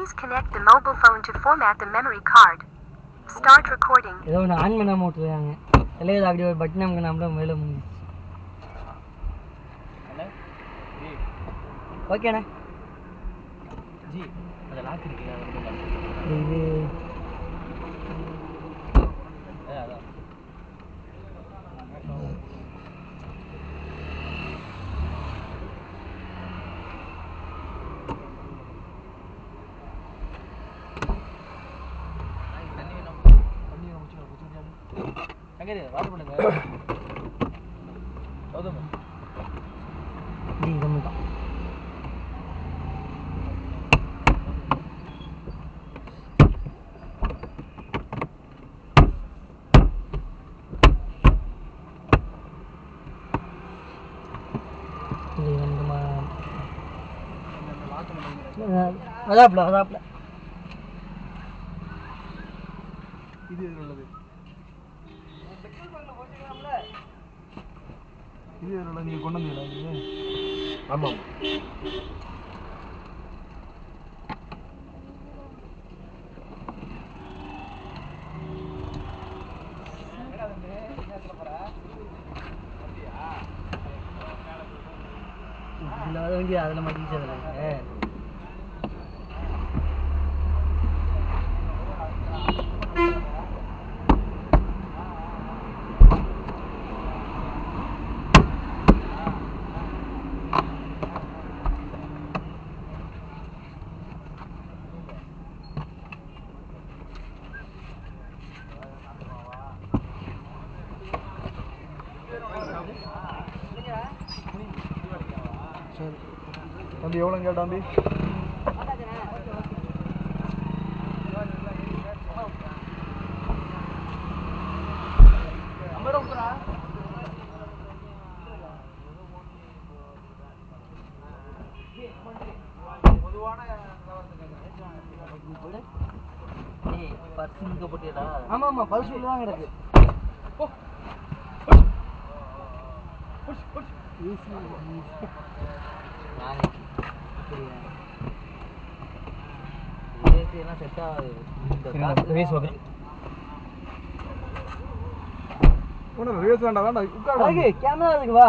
Please connect the mobile phone to format the memory card. Start recording. ஏதோ ஒன்று on பண்ண மாட்டேறாங்க. எல்லாம் அப்படி ஒரு பட்டன் நமக்கு நம்மள மேலே முடிஞ்சிச்சு. ஓகேண்ணே. ஜி அந்த லாக் இருக்கு இது அதான் எங்கே வாட்டர் பண்ணுங்க கௌதம் ஜி கம்மி தான். அதாப்ல இது உள்ளது இது உள்ள நீங்க கொண்டு வந்தீங்களா இது? ஆமாம் இல்லாத வண்டி அதில் மாட்டிக்கிச்சதில்ல. சரி தம்பி எவ்வளோ கேட்டா தம்பி? ஆமாம் ஆமாம் பல்ஸ் தான் கிடக்கு. செட் ஆகாது ரிவேஸ் வேண்டாம் உட்காரு கேமரா இருக்கு வா.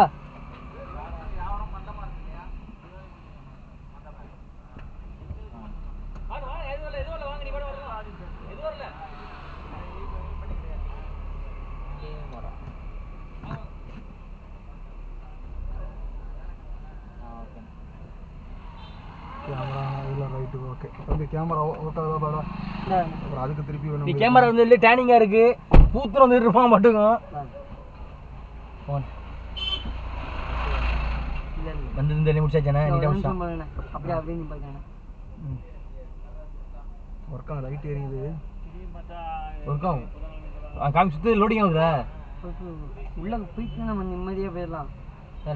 கேமரா இல்லை ரைட்டு ஓகே தம்பி கேமரா ஓகே பாடா அப்புறம் அதுக்கு திருப்பி நீ கேமரா வந்து இல்லை டேனிங்காக இருக்கு பூத்துற வந்து இருப்பான் மட்டுக்கும் வந்து இந்த முடிச்சாச்சானே அப்படியே அப்படியே நீ பார்க்கணும். ஒர்க் ஆகும் லைட் எரியுது ஒர்க் ஆகும் காமி சுற்றி லோடிங் ஆகுதுடா உள்ளே போயிட்டு நம்ம நிம்மதியாக போயிடலாம்.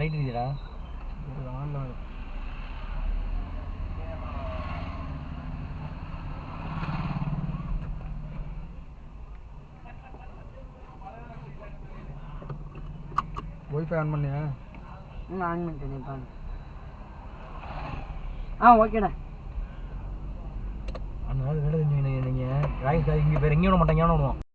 லைட் எரியுதுடா ஆன்லைன் ஒய்ஃபை ஆன் பண்ணியா? ஆன் பண்ணிட்டேன். ஆ ஓகேடா. அதனால வேலை செஞ்சீங்க நீங்கள் டிராயிங் சார் இங்கே வேறு எங்கேயும் விட மாட்டாங்க விடுவோம்.